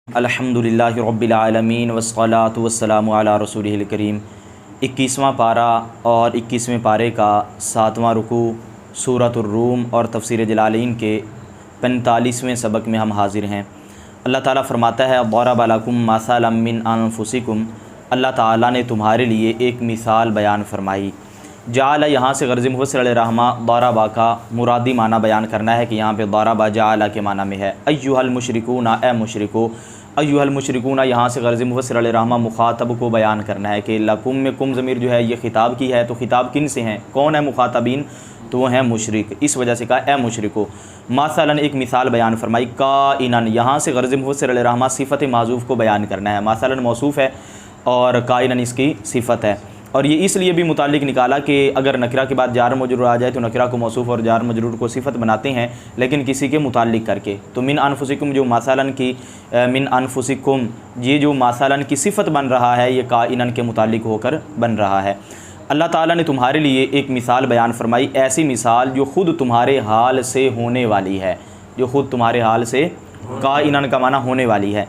अल्हम्दुलिल्लाहि रब्बिल आलमीन वस्सलातु वस्सलामु अला रसूलिहिल करीम। 21वां पारा और 21वें पारे का 7वां रुकू सूरतुर रूम और तफसीर जलालैन के 45वें सबक में हम हाजिर हैं। अल्लाह ताला फरमाता है दरब लकुम मसलन मिन अनफुसिकुम, अल्लाह ताला ने तुम्हारे लिए एक मिसाल बयान फरमाई। जाल यहाँ से गर्ज़ मुफ़स्सिर रहमा दरबा का मुरादी माना बयान करना है कि यहाँ पे दरबा जाल के माना में है। अय्युहल मुशरिकूना, ए मुशरिको। अय्युहल मुशरिकूना यहाँ से गर्ज़ मुफ़स्सिर रहमा मुखातब को बयान करना है कि लकुम में कुम ज़मीर जो है ये ख़िताब की है, तो ख़िताब किन से हैं, कौन है मुखातबीन, तो वो हैं मुशरिक। इस वजह से कहा ए मुशरिको। मसलन एक मिसाल बयान फरमाई। काइनन यहाँ से गर्ज़ मुफ़स्सिर रहमा सिफ़त माज़ूफ़ को बयान करना है। मसलन मौसूफ़ है और काइनन इसकी सिफ़त है। और ये इसलिए भी मुतालिक निकाला कि अगर नकरा के बाद जार मजरूर आ जाए तो नकरा को मौसूफ़ और जार मजरूर को सिफ़त बनाते हैं, लेकिन किसी के मुतालिक करके। तो मिन अनफुसिकुम जो मसलन की मिन अनफुसिकुम ये जो मसलन की सिफ़त बन रहा है, ये काइनन के मुतालिक होकर बन रहा है। अल्लाह ताला ने तुम्हारे लिए एक मिसाल बयान फरमाई, ऐसी मिसाल जो ख़ुद तुम्हारे हाल से होने वाली है, जो ख़ुद तुम्हारे हाल से काइनन का माना होने वाली है।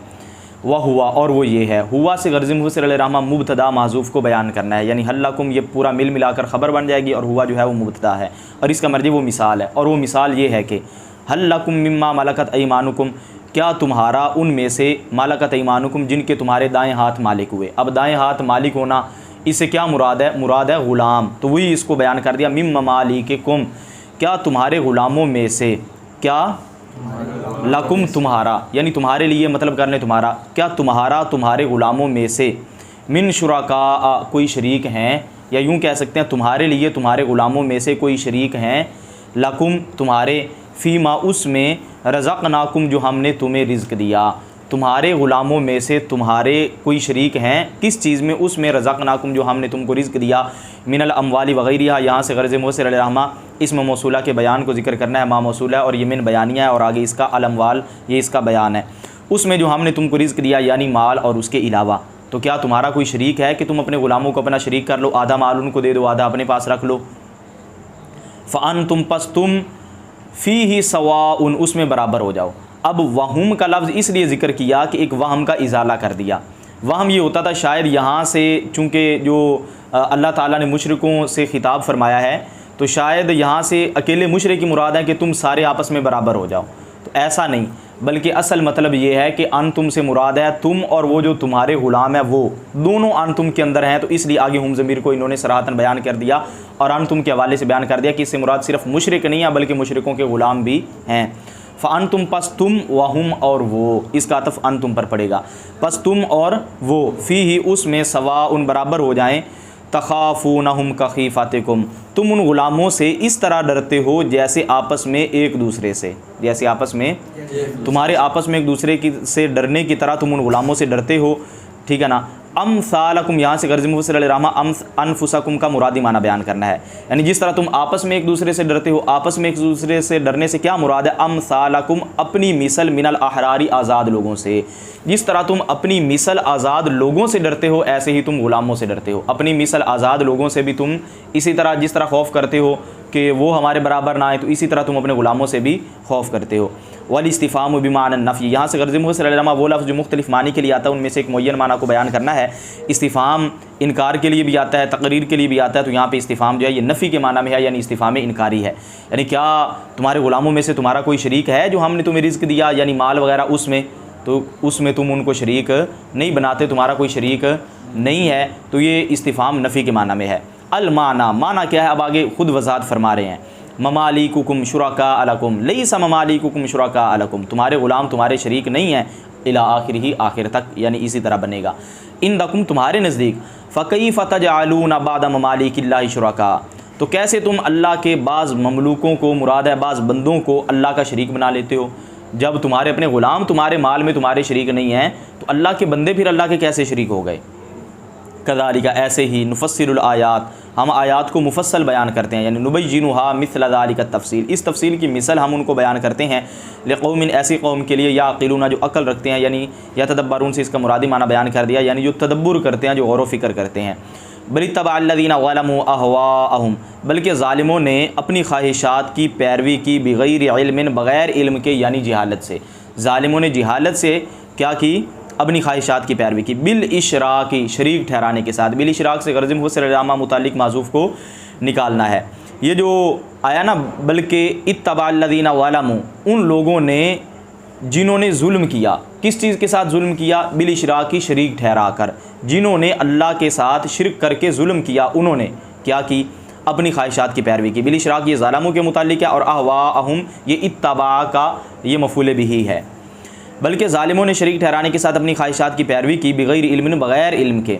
वह हुआ, और वो ये है। हुआ से गर्ज़ मुफ़स्सिर रहमा मुब्तदा माज़ूफ़ को बयान करना है, यानी हल्लकुम ये पूरा मिल मिलाकर ख़बर बन जाएगी और हुआ जो है वो मुब्तदा है और इसका मर्जी वो मिसाल है। और वो मिसाल ये है कि हल्लकुम मिम्मा मलकत ऐमानुकुम, क्या तुम्हारा उनमें से मलकत ऐमानुकुम जिनके तुम्हारे दाएँ हाथ मालिक हुए। अब दाएँ हाथ मालिक होना इससे क्या मुराद है, मुराद है ग़ुलाम। तो वही इसको बयान कर दिया मिम ममालिकुम, क्या तुम्हारे ग़ुलामों में से, क्या लकुम तुम्हारा, यानी तुम्हारे लिए मतलब करने तुम्हारा, क्या तुम्हारा तुम्हारे ग़ुलामों में से मिन शुरका कोई शरीक हैं, या यूँ कह सकते हैं तुम्हारे लिए तुम्हारे ग़ुलामों में से कोई शरीक हैं, लकुम तुम्हारे, फ़ीमा उसमें, रज़क़नाकुम जो हमने तुम्हें रिज़्क़ दिया। तुम्हारे ग़ुलामों में से तुम्हारे कोई शरीक हैं किस चीज़ में, उसमें रज़क़नाकुम जो हमने तुमको रिज़्क़ दिया। मिनल अम्वाली वग़ैरहा यहाँ से गर्ज़ मुफ़स्सिर रहमा इसम मौसूला के बयान को ज़िक्र करना है, मा मौसूला और ये मिन बयानिया है और आगे इसका अल अम्वाल ये इसका बयान है। उसमें जो हमने तुमको रिज़्क़ दिया यानी माल और उसके अलावा। तो क्या तुम्हारा कोई शरीक है कि तुम अपने ग़ुलामों को अपना शरीक कर लो, आधा माल उनको दे दो, आधा अपने पास रख लो। फ़अन तुम पस तुम फ़ी ही सवाउन उसमें बराबर हो जाओ। अब वहम का लफ्ज़ इसलिए ज़िक्र किया कि एक वहम का इजाला कर दिया। वहम ये होता था शायद यहाँ से चूँकि जो अल्लाह ताला ने मुशरिकों से ख़िताब फरमाया है, तो शायद यहाँ से अकेले मुशरिक की मुराद है कि तुम सारे आपस में बराबर हो जाओ। तो ऐसा नहीं, बल्कि असल मतलब ये है कि अन तुम से मुराद है तुम और वो जो तुम्हारे ग़ुलाम है, वो दोनों अन तुम के अंदर हैं। तो इसलिए आगे हम ज़मीर को इन्होंने सराहतन बयान कर दिया और अन तुम के हवाले से बयान कर दिया कि इससे मुराद सिर्फ मुशरिक नहीं है बल्कि मुशरिकों के ग़ुलाम भी हैं। फ़अन तुम पस तुम वहुम और वो, इसका अतफ़ अन तुम पर पड़ेगा। पस तुम और वो, फ़ी ही उसमें सवा उन बराबर हो जाएँ। तख़ाफ़ूनहुम कख़ीफ़तिकुम, तुम उन ग़ुलामों से इस तरह डरते हो जैसे आपस में एक दूसरे से, जैसे आपस में तुम्हारे आपस में एक दूसरे की से डरने की तरह तुम उन ग़ुलामों से डरते हो, ठीक है ना। अमसालकुम यहाँ से गर्ज़ मुफ़स्सिर रहमा अनफुसकुम का मुरादी माना बयान करना है, यानी जिस तरह तुम आपस में एक दूसरे से डरते हो, आपस में एक दूसरे से डरने से क्या मुराद है, अमसालकुम अपनी मिसल मिनल अहरारी आज़ाद लोगों से। जिस तरह तुम अपनी मिसल आज़ाद लोगों से डरते हो ऐसे ही तुम ग़ुलामों से डरते हो। अपनी मिसल आज़ाद लोगों से भी तुम इसी तरह, जिस तरह खौफ करते हो कि वो हमारे बराबर ना आए, तो इसी तरह तुम अपने ग़ुलामों से भी खौफ करते हो। वल इस्तिफ़ाम बिमाना नफ़ी, यहाँ से गर्ज़ मुफ़स्सिर रहमा वो लफ्ज़ जो मुख्तलिफ़ मानी के लिए आता है उनमें से एक मुअय्यन माना को बयान करना है। इस्तिफ़ाम इनकार के लिए भी आता है, तक़रीर के लिए भी आता है। तो यहाँ पे इस्तिफ़ाम जो है ये नफ़ी के माना में है, यानी इस्तिफ़ाम इनकारी है। यानी क्या तुम्हारे ग़ुलामों में से तुम्हारा कोई शरीक है जो हमने तुम्हें रिज़्क़ दिया, यानी माल वगैरह उसमें, तो उसमें तुम उनको शरीक नहीं बनाते, तुम्हारा कोई शरीक नहीं है। तो ये इस्तिफ़ाम नफ़ी के माना में है। अल माना, माना क्या है अब आगे ख़ुद वज़ाहत फरमा रहे हैं। ममालिकुकुम शुरका अलकुम लैसा ममालिकुकुम शुरका अलकुम, तुम्हारे ग़ुलाम तुम्हारे शरीक नहीं हैं, इला आखिर ही आखिर तक, यानी इसी तरह बनेगा। इन दकुम तुम्हारे नज़दीक, फ़कैफ़ तजअलून बाद ममालिकिल्लाहि शुरका, तो कैसे तुम अल्लाह के बाज़ ममलूकों को, मुराद है बाज़ बंदों को अल्लाह का शरीक बना लेते हो। जब तुम्हारे अपने ग़ुलाम तुम्हारे माल में तुम्हारे शरीक नहीं हैं, तो अल्लाह के बंदे फिर अल्लाह के कैसे शरीक हो गए। कज़ालिका ऐसे ही नुफ़स्सिरुल आयात, हम आयात को मुफस्सल बयान करते हैं, यानी नुबय्यिनुहा मिस्ल ज़ालिका तफ़सील, इस तफ़सील की मिसल हम उनको बयान करते हैं। लिक़ौमिन ऐसी कौम के लिए, याक़िलूना जो अक्ल रखते हैं, यानी या तदब्बरून से इसका मुरादी माना बयान कर दिया, यानी जो तदब्बुर करते हैं, जो गौर व फ़िक्र करते हैं। बलित्तबअल्लज़ीना ज़लमू अहवाअहुम, बल्कि ज़ालिमों ने अपनी ख्वाहिशात की पैरवी की, बिग़ैर इल्मिन बग़ैर इल्म के, यानी जहालत से। ज़ालिमों ने जहालत से क्या की? अपनी ख्वाहिशात की पैरवी की। बिल इशराकी, शरीक ठहराने के साथ। बिल इशराक से गर्ज़ मुफ़स्सिर मुतालिक माज़ूफ़ को निकालना है। ये जो आया ना, बल्कि इत्तबाल्लज़ीना ज़लमू, उन लोगों ने जिन्होंने जुल्म किया। किस चीज़ के साथ जुल्म किया? बिल इशराकी, शरीक ठहरा कर। जिन्होंने अल्लाह के साथ शिरक करके जुल्म किया, उन्होंने क्या की? अपनी ख्वाहिशात की पैरवी की। बिल इशराक ये ज़ालमों के मुतालिक है, और अहवाअहुम ये इत्तबा का ये मफ़ूल बिही है। बल्कि ज़ालिमों ने शरीक ठहराने के साथ अपनी ख्वाहिशात की पैरवी की, बिग़ैर इल्मिन, बग़ैर इल्म के।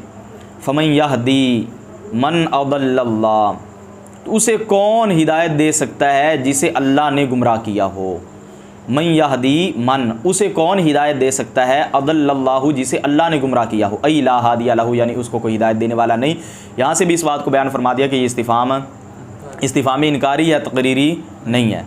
फ़मन यहदी मन अदल्लल्लाह, तो उसे कौन हिदायत दे सकता है जिसे अल्लाह ने गुमराह किया हो? मन यहदी मन, उसे कौन हिदायत दे सकता है? अदल्लल्लाहु, जिसे अल्लाह ने गुमराह किया हो। ऐ ला हादिया लहू, यानी उसको कोई हिदायत देने वाला नहीं। यहाँ से भी इस बात को बयान फरमा दिया कि ये इस्तिफ़ामी इनकारी या तक़रीरी नहीं है।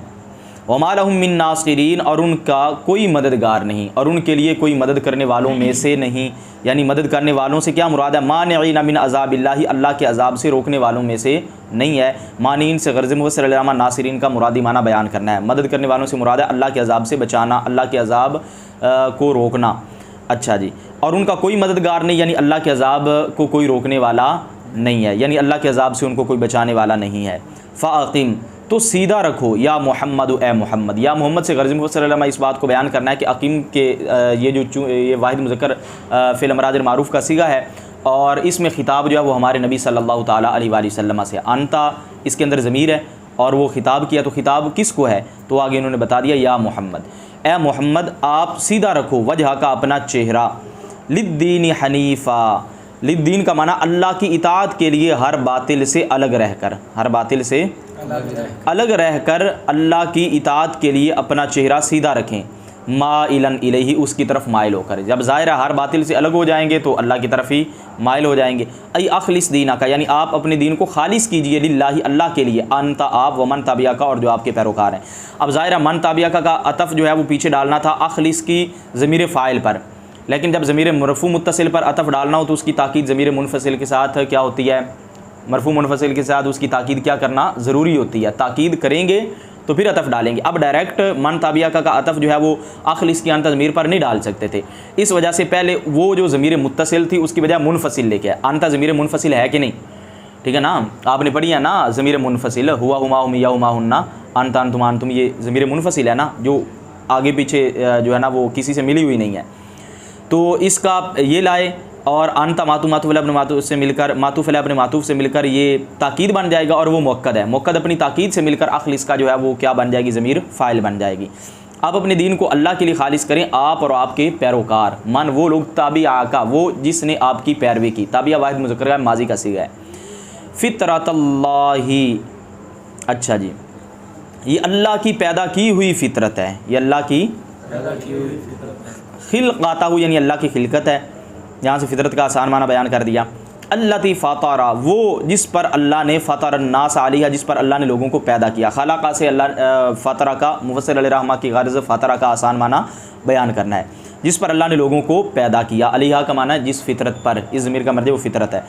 वमा लहुम मिन नासिरीन, और उनका कोई मददगार नहीं, और उनके लिए कोई मदद करने वालों में से नहीं। यानी मदद करने वालों से क्या मुराद है? मानिईन मिन अज़ाबिल्लाहि, अल्लाह के अज़ाब से रोकने वालों में से नहीं है। मानीन से गर्ज़ मुफ़स्सिर नासिरीन का मुरादी माना बयान करना है। मदद करने वालों से मुराद है अल्लाह के अज़ाब से बचाना, अल्लाह के अज़ाब को रोकना। अच्छा जी, और उनका कोई मददगार नहीं, यानी अल्लाह के अज़ाब को कोई रोकने वाला नहीं है, यानी अल्लाह के अज़ाब से उनको कोई बचाने वाला नहीं है। फ़ाक़िम, तो सीधा रखो, या मोहम्मद, ए मोहम्मद। या मोहम्मद से गर्ज़ मुफ़स्सिर इस बात को बयान करना है कि अकीम के ये वाहिद मुज़क्कर फ़िल अमराज मारूफ़ का सीगा है, और इसमें ख़िताब जो है वो हमारे नबी सल्लल्लाहु ताला अलैहि वसल्लम से। अंता इसके अंदर ज़मीर है, और वो ख़िताब किया, तो ख़िताब किसको है? तो आगे इन्होंने बता दिया, या मोहम्मद, ए मोहम्मद, आप सीधा रखो वजह का, अपना चेहरा, लिद्दीन हनीफ़ा। लिद्दीन का माना अल्लाह की इताअत के लिए हर बातिल से अलग रहकर, हर बातिल से अलग रहकर अल्लाह की इताअत के लिए अपना चेहरा सीधा रखें। माइलन इलैहि, उसकी तरफ माइल होकर। जब ज़ाहिर हर बातिल से अलग हो जाएंगे तो अल्लाह की तरफ ही माइल हो जाएंगे। ऐ अखलिस दीना का, यानी आप अपने दीन को खालिस कीजिए, लिल्लाहि, अल्लाह के लिए। अंता, आप, व मन ताबिया का, और जो आपके पैरोकार हैं। अब ज़ाहिर मन ताबिया का अतफ़ जो है वो पीछे डालना था अखलिस की ज़मीर फ़ाइल पर, लेकिन जब ज़मीर मरफ़ू मुत्तसिल पर अतफ़ डालना हो तो उसकी ताकीद ज़मीर मुनफ़सिल के साथ क्या होती है? मरफ़ू मुनफ़सिल के साथ उसकी ताकीद क्या करना ज़रूरी होती है। ताकीद करेंगे तो फिर अतफ़ डालेंगे। अब डायरेक्ट मन ताबिया का अतफ़ जो है वो अखलिस की अंत ज़मीर पर नहीं डाल सकते थे, इस वजह से पहले वो जो ज़मीर मुत्तसिल थी उसकी बजाय मुनफ़सिल लेके आए। अंत ज़मीर मुनफ़सिल है कि नहीं? ठीक है ना, आपने पढ़ी है ना ज़मीर मुनफ़सिल, हुआ हुमा हुमिया हुमा हुन्ना, अंत अंतुम अंतुम, ये ज़मीर मुनफ़सिल है ना, जो आगे पीछे जो है ना वो किसी से मिली हुई नहीं है। तो इसका ये लाए, और अंता मातूफ़ अपने मातूफ़ से मिलकर, मातूफ़ अपने मातूफ़ से मिलकर ये ताकीद बन जाएगा, और वो मुअक्कद है। मुअक्कद अपनी ताकीद से मिलकर अखलिस का जो है वो क्या बन जाएगी? ज़मीर फ़ाइल बन जाएगी। आप अपने दीन को अल्लाह के लिए खालिस करें, आप और आपके पैरोकार। मन वो लोग, ताबिया का, वो जिसने आपकी पैरवी की। ताबिया वाहिद मुज़क्कर माजी का सीगा है। फ़ितरतल्लाहि, अच्छा जी, ये अल्लाह की पैदा की हुई फ़ितरत है, ये अल्लाह की पैदा की हुई खिलक़ातहू, यानी अल्लाह की खिलकत है। यहाँ से फ़ितरत का आसान माना बयान कर दिया। अल्लती फ़ातरा, वो जिस पर अल्लाह ने, फ़तरन्नास अलैहा, जिस पर अल्लाह ने लोगों को पैदा किया। खलाक़ा से अल्लाह, फ़तरा का मुफ़स्सिर अलैहिर्रहमा की गर्ज़ फ़तरा का आसान माना बयान करना है, जिस पर अल्लाह ने लोगों को पैदा किया। अलैहा का माना है जिस फ़ितरत पर, इस ज़मीर का मर्ज़ वो फ़ितरत है।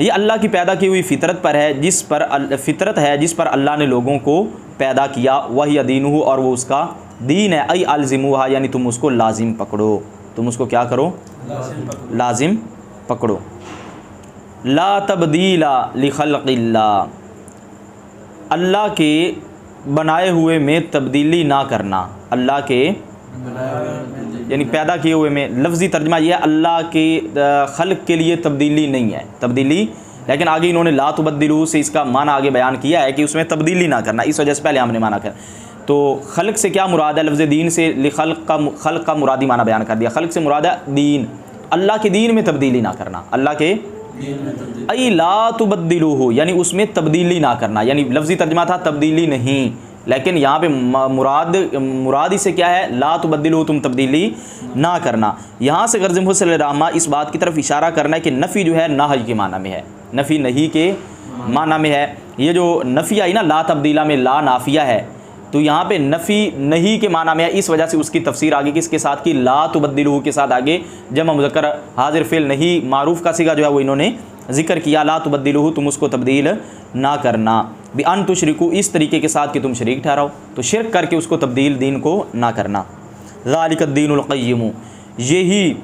ये अल्लाह की पैदा की हुई फ़ितरत पर है, जिस पर फ़ितरत है जिस पर अल्लाह ने लोगों को पैदा किया। वही दीनुहु, और वो उसका दीन है। ऐ अलज़िमुहा, यानी तुम उसको लाजिम पकड़ो, तुम उसको क्या करो? लाजिम पकड़ो। ला तब्दीला लिखल्क़िल्लाह, अल्लाह के बनाए हुए में तब्दीली ना करना। अल्लाह के यानी पैदा किए हुए में, लफ्ज़ी तर्जमा यह है अल्लाह के खल्क़ के लिए तब्दीली नहीं है, तब्दीली। लेकिन आगे इन्होंने ला तुबद्दिलू से इसका माना आगे बयान किया है कि उसमें तब्दीली ना करना, इस वजह से पहले हमने माना कर। तो खल्क़ से क्या मुराद है? लफ्ज़ दीन से खल्क़ का मुरादी माना बयान कर दिया। खल्क़ से मुराद है दीन, अल्लाह के दीन में तब्दीली ना करना, अल्लाह के ऐ ला तुबद्दिलूहु, यानी उसमें तब्दीली ना करना। यानी लफ्ज़ी तर्जमा था तब्दीली नहीं, लेकिन यहाँ पे मुराद इसे क्या है? ला तुबद्दिलूहु, तुम तब्दीली ना करना। यहाँ से गर्ज़ मुफ़स्सिर इस बात की तरफ इशारा करना है कि नफ़ी जो है नाही के माना में है, नफ़ी नहीं के माना में है। ये जो नफ़ी आई ना ला तब्दीला में, ला नाफिया है, तो यहाँ पे नफ़ी नहीं के माना में है। इस वजह से उसकी तफसीर आगे किसके साथ की? ला तुबद्दिलूहु के साथ आगे जमा मुज़क्कर हाजिर फ़िल नहीं मारूफ़ का सीगा जो है वो इन्होंने ज़िक्र किया। ला तुबद्दिलूहु, तुम उसको तब्दील ना करना। बि अन तुशरिकू, इस तरीके के साथ कि तुम शरीक ठहराओ, तो शिरक करके उसको तब्दील दीन को ना करना। ज़ालिकद्दीनुल क़य्यिम, यही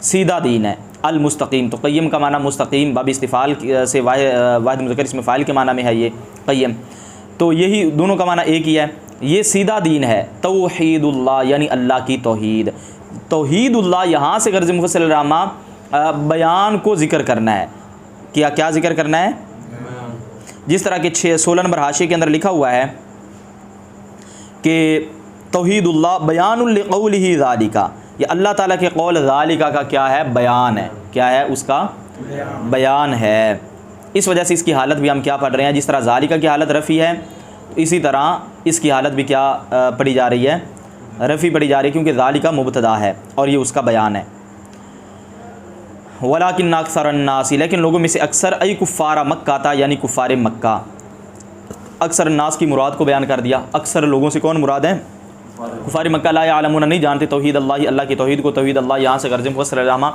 सीधा दीन है। अल मुस्तकीम, तो क़य्यम का माना मुस्तकीम, बाब इस्तिफ़ाल से वाहिद मुज़क्कर इसमें फ़ाइल के माना में है ये क़य्यम, तो यही दोनों का माना एक ही है। ये सीधा दीन है। तौहीदुल्लाह यानी अल्लाह की तौहीद। तौहीदुल्लाह यहाँ से गर्ज़ मुफ़स्सिल रामा बयान को ज़िक्र करना है। क्या ज़िक्र करना है? जिस तरह के 16 नंबर हाशिए के अंदर लिखा हुआ है कि तौहीदुल्लाह बयानुल लिक़ौलिही ज़ालिका, ये अल्लाह ताला के कौल ज़ालिका का क्या है? बयान है। क्या है? उसका बयान है। इस वजह से इसकी हालत भी हम क्या पढ़ रहे हैं? जिस तरह ज़ालिका की हालत रफ़ी है, तो इसी तरह इसकी हालत भी क्या पढ़ी जा रही है? रफ़ी पढ़ी जा रही है, क्योंकि ज़ालिका मुब्तदा है और ये उसका बयान है। वलाकिन्न अक्सरन्नासी, लेकिन लोगों में से अक्सर अई कुफ़ारा मक्का था, यानी कुफ़ार मक्का। अक्सर नास की मुराद को बयान कर दिया। अक्सर लोगों से कौन मुराद है? कुफ़ार मक्का। ला यालमून, नहीं जानते तौहीद अल्लाह, अल्लाह की तौहीद को। तौहीद अल्लाह यहाँ से गर्ज़ मुफ़स्सिल रामा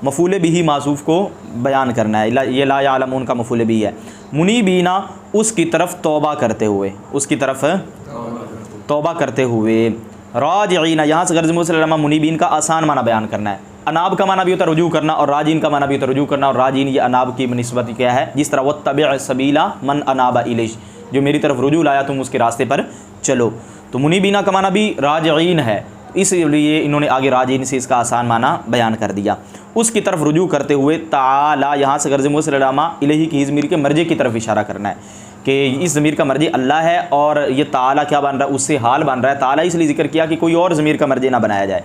मफ़ूल बिही मासूफ़ को बयान करना है। ये ला यालमून का मफ़ूल बिही है। मुनीबीना, उसकी तरफ तौबा करते हुए, उसकी तरफ तौबा करते हुए। राजिईना, यहाँ से गर्ज़ मुफ़स्सिल रामा मुनीबीन का आसान माना बयान करना है। अनाब का माना भी होता है रुजू करना, और राजीन का माना भी होता है रुजू करना। और राजीन ये अनाब की निस्बत क्या है? जिस तरह वत्तबि सबीला मन अनाबा इलैहि, जो मेरी तरफ रुजू लाया तुम उसके रास्ते पर चलो। तो मुनीबीना का माना भी राजिईन है, इसलिए इन्होंने आगे राजीन से इसका आसान माना बयान कर दिया। उसकी तरफ रुजू करते हुए। ताला, यहाँ से गर्ज़ मुफ़स्सिल रामा इलैहि की ज़मीर के मर्जे की तरफ इशारा करना है कि इस ज़मीर का मर्जी अल्लाह है, और ये ताला क्या बन रहा है? उससे हाल बन रहा है। ताला इसलिए ज़िक्र किया कि कोई और ज़मीर का मर्जी ना बनाया जाए।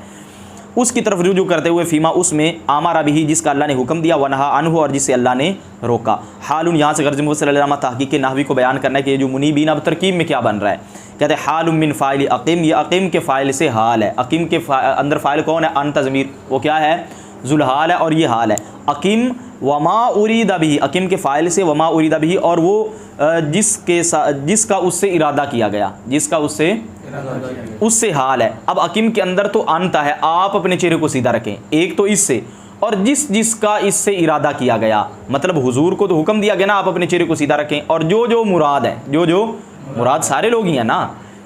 उसकी तरफ रुजू करते हुए। फ़ीमा, उसमें आमारा बिही, जिसका अल्लाह ने हुक्म दिया। वनहा अनहु, और जिससे अल्लाह ने रोका। हालुन, यहाँ से गर्ज़ मुफ़स्सिल रामा तहक़ीक़ नहवी को बयान करना है कि ये जो मुनीबीन अब तरकीब में क्या बन रहा है। कहते हैं हालुम मिन फ़ाइल अक़ीम, ये अक़ीम के फ़ाइल से हाल है। अक़ीम के अंदर फ़ाइल कौन है? अंत ज़मीर, वो क्या है? ज़ुलहाल है, और ये हाल है। अक़ीम वमा उरीदा बिही, अक़ीम के फ़ाइल से वमा उरीदा बिही, और वो जिसका उससे इरादा किया गया, जिसका उससे हाल है। अब अक़ीम के अंदर तो अंत है, आप अपने चेहरे को सीधा रखें, एक तो इससे, और जिसका इससे इरादा किया गया, मतलब हुजूर को तो हुक्म दिया गया ना आप अपने चेहरे को सीधा रखें, और जो मुराद है, जो मुराद सारे लोग ही हैं ना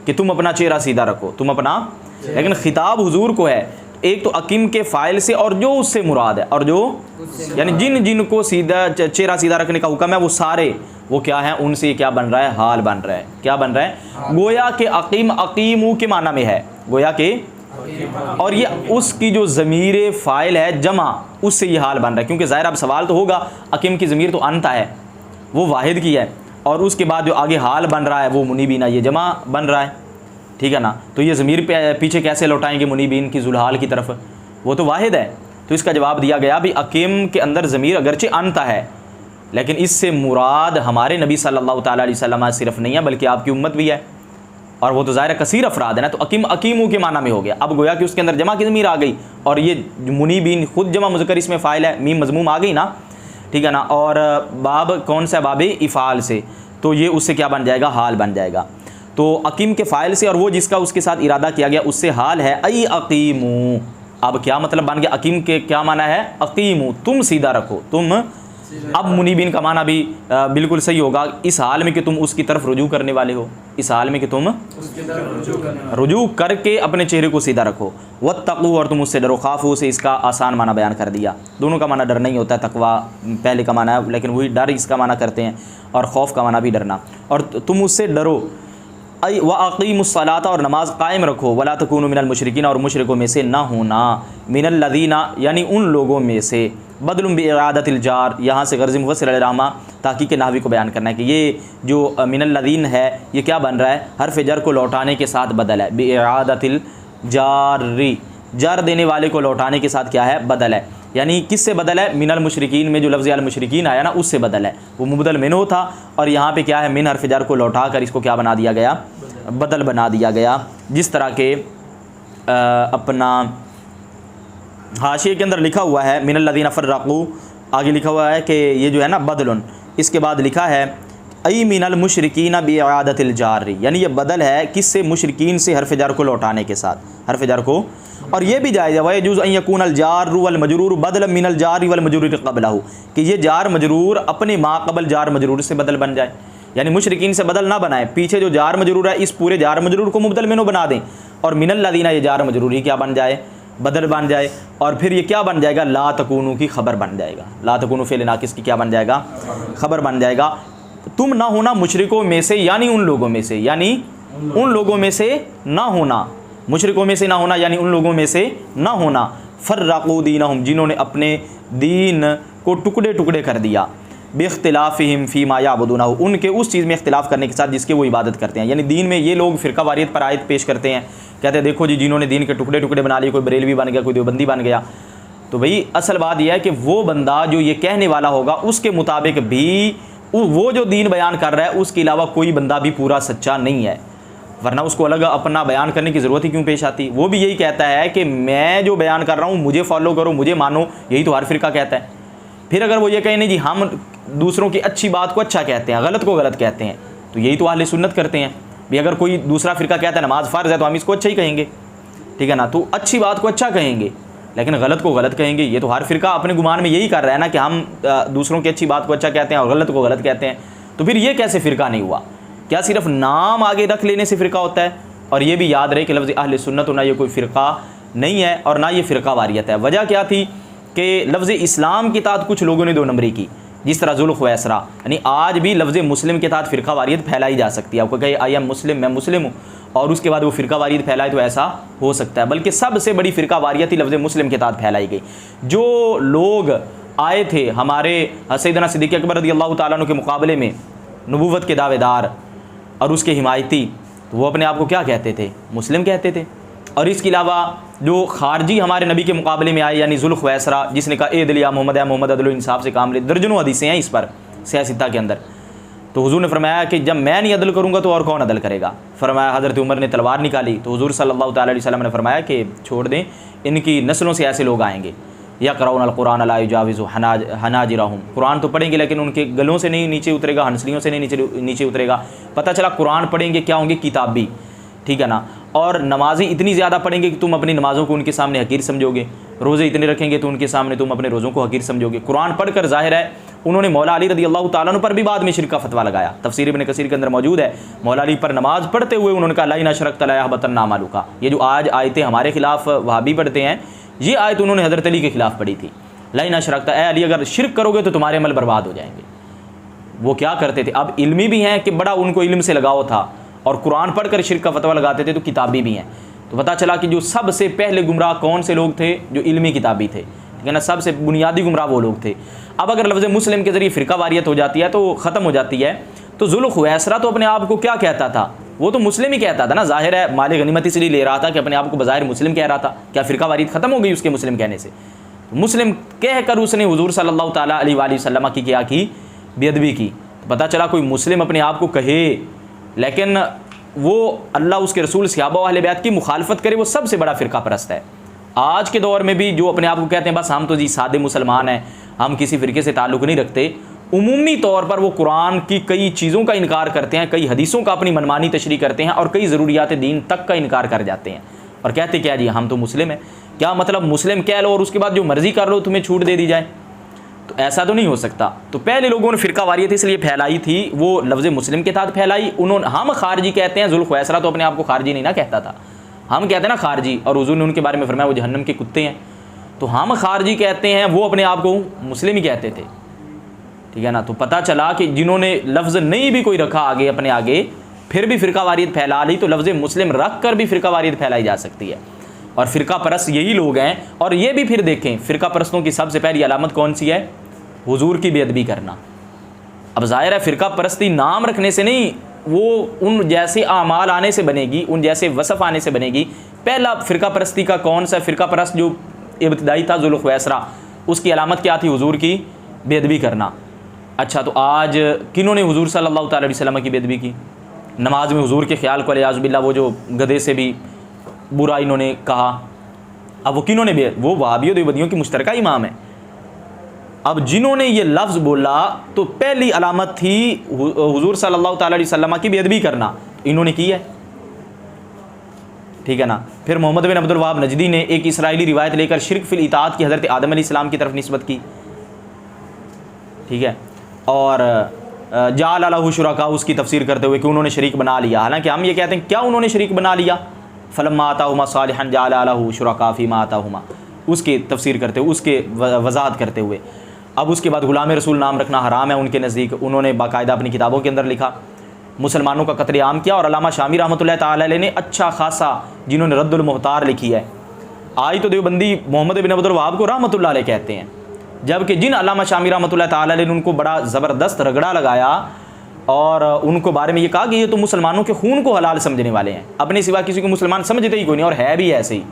कि तुम अपना चेहरा सीधा रखो, तुम अपना, लेकिन खिताब हुजूर को है। एक तो अक़ीम के फ़ाइल से, और जो उससे मुराद है, और जो यानी जिन को सीधा चेहरा सीधा रखने का हुक्म है, वो सारे वो क्या है? उनसे क्या बन रहा है? हाल बन रहा है। क्या बन रहा है? गोया के अक़ीम अक़ीमू के माना में है, गोया के, और ये उसकी जो ज़मीर फ़ाइल है जमा, उससे ये हाल बन रहा है। क्योंकि ज़ाहिर अब सवाल तो होगा, अक़ीम की ज़मीर तो अंत है, वो वाहिद की है, और उसके बाद जो आगे हाल बन रहा है वो मुनीबीना, ये जमा बन रहा है, ठीक है ना। तो ये ज़मीर पे पीछे कैसे लौटाएंगे मुनीबीन की ज़ुलहाल की तरफ? वो तो वाहिद है। तो इसका जवाब दिया गया भी अक़ीम के अंदर ज़मीर अगरचे अंत है, लेकिन इससे मुराद हमारे नबी सल्लल्लाहु ताला अलैहि वसल्लम सिर्फ नहीं है, बल्कि आपकी उम्मत भी है, और वो तो ज़ाहिर कसीर अफराद है ना। तो अक़ीम अक़ीमू के माना में हो गया। अब गोया कि उसके अंदर जमा की ज़मीर आ गई, और ये मुनीबीन खुद जमा मुज़क्कर इसमें फ़ाइल है, मीम मज़मूम आ गई ना, ठीक है ना। और बाब कौन सा? बाब इफ़ाल से, तो ये उससे क्या बन जाएगा? हाल बन जाएगा। तो अक़ीम के फ़ाइल से, और वो जिसका उसके साथ इरादा किया गया, उससे हाल है अई अक़ीमू। अब क्या मतलब बन गया? अक़ीम के क्या माना है? अक़ीमू, तुम सीधा रखो, तुम। अब मुनीबीन का माना भी बिल्कुल सही होगा, इस हाल में कि तुम उसकी तरफ रुजू करने वाले हो, इस हाल में कि तुम रुजू करके अपने चेहरे को सीधा रखो। वत्तक़ू, और तुम उससे डरो। खाफू से इसका आसान माना बयान कर दिया। दोनों का माना डर नहीं होता है, तकवा पहले का माना है, लेकिन वही डर इसका माना करते हैं, और खौफ का माना भी डरना। और तुम उससे डरो। व अक़ीमुस्सलाता, और नमाज कायम रखो। वला तकूनु मिनल मुशरिकीन, और मुशरिकों में से ना होना। मिनल लदीना, यानी उन लोगों में से। बदलुम बिइरादतिल जार, यहाँ से गर्ज़ मुफ़स्सिल रामा तहक़ीक़ नहवी को बयान करना है कि ये जो मिनल लदीन है, ये क्या बन रहा है? हर्फ़ जर को लौटाने के साथ बदल है। बिइरादतिल जारी, जर देने वाले को लौटाने के साथ क्या है? बदल है। यानी किससे बदल है? मिनल मुशरिकीन में जो लफ्ज़ अल मुशरिकीन आया ना, उससे बदल है। वो मुबदल मिनो था, और यहाँ पे क्या है? मिन हर्फ़ जर को लौटा कर इसको क्या बना दिया गया? बदल बना दिया गया। जिस तरह के अपना हाशिए के अंदर लिखा हुआ है मिनल लदीना फ़र्रक़ू, आगे लिखा हुआ है कि ये जो है ना बदलुन, इसके बाद लिखा है अई मिनल मुशरिकीन बिइरादतिल जारी, यानी ये बदल है किससे? मुशरिकीन से, हर्फ़ जर को लौटाने के साथ, हर्फ़ जर को। और ये भी जायज़ है वयजुज़ अन यकूनल जारु वल मजरूर बदल मिनल जारी वल मजरूर क़ब्लहू, कि ये जार मजरूर अपने माक़बल जार मजरूर से बदल बन जाए। यानी मुशरिकीन से बदल ना बनाए, पीछे जो जार मजरूर है इस पूरे जार मजरूर को मुबदल मिनो बना दें, और मिनल लदीना ये जार मजरूर ही क्या बन जाए? बदल बन जाए, और फिर ये क्या बन जाएगा, ला तकूनू की खबर बन जाएगा। ला तकूनू फ़िल नाकिस की क्या बन जाएगा, खबर बन जाएगा। तुम ना होना मुशरिकों में से, यानी उन लोगों में से, यानी उन लोगों में से ना होना, मुशरिकों में से ना होना यानी उन लोगों में से ना होना। फ़र्रक़ू दीनहुम, जिन्होंने अपने दीन को टुकड़े टुकड़े कर दिया, बिख्तिलाफ़िहिम फ़ीमा याबुदूनहु, उनके उस चीज़ में इख्तिलाफ़ करने के साथ जिसके वो इबादत करते हैं। यानी दीन में ये लोग फ़िरका वारियत पर आयत पेश करते हैं, कहते हैं देखो जी जिन्होंने दीन के टुकड़े टुकड़े बना लिए, कोई बरेलवी बन गया, कोई देवबंदी बन गया। तो भाई असल बात यह है कि वो बंदा जो ये कहने वाला होगा उसके मुताबिक भी वो जो दीन बयान कर रहा है उसके अलावा कोई बंदा भी पूरा सच्चा नहीं है, वरना उसको अलग अपना बयान करने की ज़रूरत ही क्यों पेश आती। वो भी यही कहता है कि मैं जो बयान कर रहा हूँ मुझे फॉलो करो, मुझे मानो, यही तो हर फ़िरका कहता है। फिर अगर वो ये कहें नहीं जी हम दूसरों की अच्छी बात को अच्छा कहते हैं, गलत को गलत कहते हैं, तो यही तो अहले सुन्नत करते हैं भी। अगर कोई दूसरा फ़िरका कहता है नमाज फ़र्ज़ है तो हम इसको अच्छा ही कहेंगे, ठीक है ना, तो अच्छी बात को अच्छा कहेंगे लेकिन गलत को गलत कहेंगे। ये तो हर फ़िरका अपने गुमान में यही कर रहा है ना कि हम दूसरों की अच्छी बात को अच्छा कहते हैं और गलत को गलत कहते हैं। तो फिर ये कैसे फ़िरका नहीं हुआ? क्या सिर्फ नाम आगे रख लेने से फ़िरका होता है? और ये भी याद रहे कि लफ्ज़ अहले सुन्नत ना ये कोई फ़िरका नहीं है और ना ये फ़िरका वारियत है। वजह क्या थी कि लफ्ज़ इस्लाम के तहत कुछ लोगों ने 2 नंबरी की, जिस तरह ज़ुल ख़ुवैसरा, यानी आज भी लफ्ज़ मुस्लिम के तहत फ़िरका वारियत फैलाई जा सकती है। आपको कहे आई एम मुस्लिम, मैं मुस्लिम हूँ, और उसके बाद वो फ़िरका वारियत फैलाए तो ऐसा हो सकता है। बल्कि सबसे बड़ी फ़िरका वारियत ही लफ्ज़ मुस्लिम के तहत फैलाई गई। जो लोग आए थे हमारे सैयदना सिद्दीक़ अकबर रज़ियल्लाहु ताला अन्हु के मुकाबले में, नबूवत के दावेदार और उसके हिमायती, तो वो अपने आप को क्या कहते थे? मुस्लिम कहते थे। और इसके अलावा जो खारजी हमारे नबी के मुकाबले में आए, यानी ज़ुल ख़ुवैसरा, जिसने कहा ए दिल या मोहम्मद अदल इंसाफ से काम ले, दर्जनों हदीसें हैं इस पर सियासता के अंदर। तो हुजूर ने फरमाया कि जब मैं नहीं अदल करूँगा तो और कौन अदल करेगा? फरमाया हज़रत उमर ने तलवार निकाली तो हुजूर सल्लल्लाहु अलैहि वसल्लम ने फरमाया कि छोड़ दें, इनकी नस्लों से ऐसे लोग आएंगे, यक़रऊन अल-क़ुरान ला युजाविज़ु हनाजिरहुम, कुरान तो पढ़ेंगे लेकिन उनके गलों से नहीं नीचे उतरेगा, हंसलियों से नहीं नीचे उतरेगा। पता चला कुरान पढ़ेंगे क्या होंगे? किताबी, ठीक है ना। और नमाज़ी इतनी ज़्यादा पढ़ेंगे कि तुम अपनी नमाज़ों को उनके सामने हकीर समझोगे, रोज़े इतने रखेंगे तो उनके सामने तुम अपने रोज़ों को हकीर समझोगे। कुरान पढ़कर ज़ाहिर है उन्होंने मौला अली रज़ियल्लाहु ताला अन्हु पर भी बाद में शिर्क का फतवा लगाया। तफसीर इब्न कसीर के अंदर मौजूद है, मौला अली पर नमाज़ पढ़ते हुए उन्होंने कहा ला इन अशरकत ला यहबतन्न अमलुका। ये जो आज आयतें हमारे खिलाफ वहाबी पढ़ते हैं, ये आयत उन्होंने हज़रत अली के ख़िलाफ़ पढ़ी थी। ला इन अशरकत, ए अली अगर शिर्क करोगे तो तुम्हारे अमल बर्बाद हो जाएंगे। वो क्या करते थे? अब इल्मी भी हैं कि बड़ा उनको इल्म से लगाव था, और कुरान पढ़कर शिर्क का फतवा लगाते थे, तो किताबी भी हैं। तो पता चला कि जो सबसे पहले गुमराह कौन से लोग थे? जो इल्मी किताबी थे, ठीक है ना, सबसे बुनियादी गुमराह वो लोग थे। अब अगर लफ्ज़ मुस्लिम के ज़रिए फ़िरका वारियत हो जाती है तो ख़त्म हो जाती है। तो ज़ुल ख़ुवैसरा तो अपने आप को क्या कहता था? वो तो मुस्लिम ही कहता था ना, ज़ाहिर है माल गनीमत इसलिए ले रहा था कि अपने आप को बज़ाहिर मुस्लिम कह रहा था। क्या फ़िरका वारियत ख़त्म हो गई उसके मुस्लिम कहने से? तो मुस्लिम कह कर उसने हुज़ूर सल्लल्लाहु ताला अलैहि वसल्लम की क्या की? बेअदबी की। तो पता चला कोई मुस्लिम अपने आप को कहे लेकिन वो अल्लाह उसके रसूल सहाबा अहले बैत की मुखालफत करे, वो सबसे बड़ा फ़िरका परस्त है। आज के दौर में भी जो अपने आप को कहते हैं बस हम तो जी सादे मुसलमान हैं, हम किसी फ़िरके से ताल्लुक़ नहीं रखते, उमूमी तौर पर वो कुरान की कई चीज़ों का इनकार करते हैं, कई हदीसों का अपनी मनमानी तशरीह करते हैं और कई ज़रूरियात दीन तक का इनकार कर जाते हैं और कहते क्या जी हम तो मुस्लिम हैं। क्या मतलब मुस्लिम कह लो और उसके बाद जो मर्ज़ी कर लो तुम्हें छूट दे दी जाए? तो ऐसा तो नहीं हो सकता। तो पहले लोगों ने फ़िरका वारियत इसलिए फैलाई थी, वो लफ्ज़ मुस्लिम के तहत फैलाई। उन्होंने हम खारजी कहते हैं, ज़ुल ख़ुवैसरा तो अपने आप को खारजी नहीं ना कहता था, हम कहते हैं ना खारजी, और हुज़ूर ने उनके बारे में फरमाया वो जहन्नम के कुत्ते हैं। तो हम खारजी कहते हैं, वो अपने आप को मुस्लिम ही कहते थे, ठीक है ना। तो पता चला कि जिन्होंने लफ्ज़ नहीं भी कोई रखा आगे अपने आगे, फिर भी फ़िरका वारियत फैला ली, तो लफ्ज़ मुस्लिम रख कर भी फ़िरका वारियत फैलाई जा सकती है। और फ़िरका परस्त यही लोग हैं। और ये भी फिर देखें, फ़िरका परस्तों की सबसे पहली अलामत कौन सी है? हुजूर की बेअदबी करना। अब ज़ाहिर है फ़िरका परस्ती नाम रखने से नहीं, वो उन जैसे आमाल आने से बनेगी, उन जैसे वसफ़ आने से बनेगी। पहला फ़िरका परस्ती का कौन सा फ़िरका परस्त जो इब्तिदाई था ज़ुल ख़ुवैसरा, उसकी अलामत क्या थी? हुजूर की बेअदबी करना। अच्छा, तो आज किन्होंने हुजूर सल्लल्लाहु अलैहि वसल्लम की बेअदबी की? नमाज में हुजूर के ख्याल को अलियाज़ु बिल्लाह वो जो गधे से भी बुरा इन्होंने कहा। अब वो किन्होंने? वो वहाबियों देवबंदियों की मुश्तरका इमाम है। अब जिन्होंने ये लफ्ज़ बोला तो पहली अलामत थी हुजूर सल्लल्लाहु अलैहि वसल्लम की बेअदबी करना, इन्होंने की है, ठीक है ना। फिर मोहम्मद बिन अब्दुल वहाब नजदी ने एक इसराइली रिवायत लेकर शिर्क फिल इताअत की हज़रत आदम अलैहिस्सलाम की तरफ निस्बत की, ठीक है। और जाल लहू शुरका उसकी तफसीर करते हुए कि उन्होंने शरीक बना लिया। हालांकि हम ये कहते हैं क्या उन्होंने शरीक बना लिया? फ़लम्मा आताहुमा सालिहन जअला लहू शुरका फ़ीमा आताहुमा, उसकी तफसीर करते हुए, उसके वजाहत करते हुए। अब उसके बाद ग़ुलाम रसूल नाम रखना हराम है उनके नज़दीक। उन्होंने बाकायदा अपनी किताबों के अंदर लिखा, मुसलमानों का कत्लेआम किया। और अल्लामा शामी रहमतुल्लाह तआला अलैह ने अच्छा खासा, जिन्होंने रद्दुल मुख्तार लिखी है, आज तो देवबंदी मोहम्मद बिन अब्दुल वहाब को रहमतुल्लाह अलैह कहते हैं, जबकि जिन अल्लामा शामी रहमतुल्लाह तआला अलैह ने उनको बड़ा ज़बरदस्त रगड़ा लगाया और उनको बारे में ये कहा कि ये तो मुसलमानों के खून को हलाल समझने वाले हैं, अपने सिवा किसी को मुसलमान समझते ही कोई नहीं, और है भी ऐसे ही।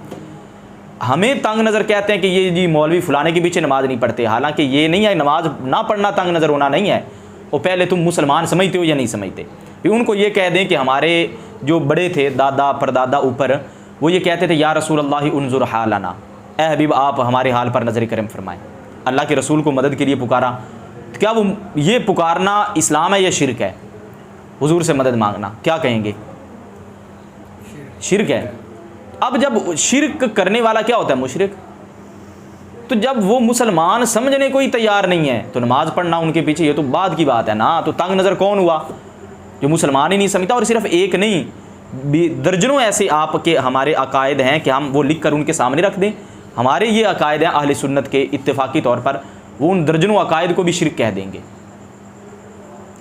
हमें तंग नज़र कहते हैं कि ये जी मौलवी फलाने के पीछे नमाज़ नहीं पढ़ते, हालांकि ये नहीं है, नमाज ना पढ़ना तंग नज़र होना नहीं है। वो पहले तुम मुसलमान समझते हो या नहीं समझते। फिर उनको ये कह दें कि हमारे जो बड़े थे दादा परदादा ऊपर, वो ये कहते थे या रसूल अल्लाह उन्जुर हालना, ए हबीब आप हमारे हाल पर नज़र करम फरमाएँ। अल्लाह के रसूल को मदद के लिए पुकारा, तो क्या वो ये पुकारना इस्लाम है या शिरक है? हुजूर से मदद मांगना क्या कहेंगे? शिरक है। अब जब शिरक करने वाला क्या होता है? मुशरिक। तो जब वो मुसलमान समझने को ही तैयार नहीं है तो नमाज पढ़ना उनके पीछे, ये तो बाद की बात है ना। तो तंग नज़र कौन हुआ? जो मुसलमान ही नहीं समझता। और सिर्फ एक नहीं, दर्जनों ऐसे आपके हमारे अकायद हैं कि हम वो लिख कर उनके सामने रख दें। हमारे ये अकायद हैं अहले सुन्नत के इत्तेफाकी तौर पर, वो उन दर्जनों अकायद को भी शिरक कह देंगे।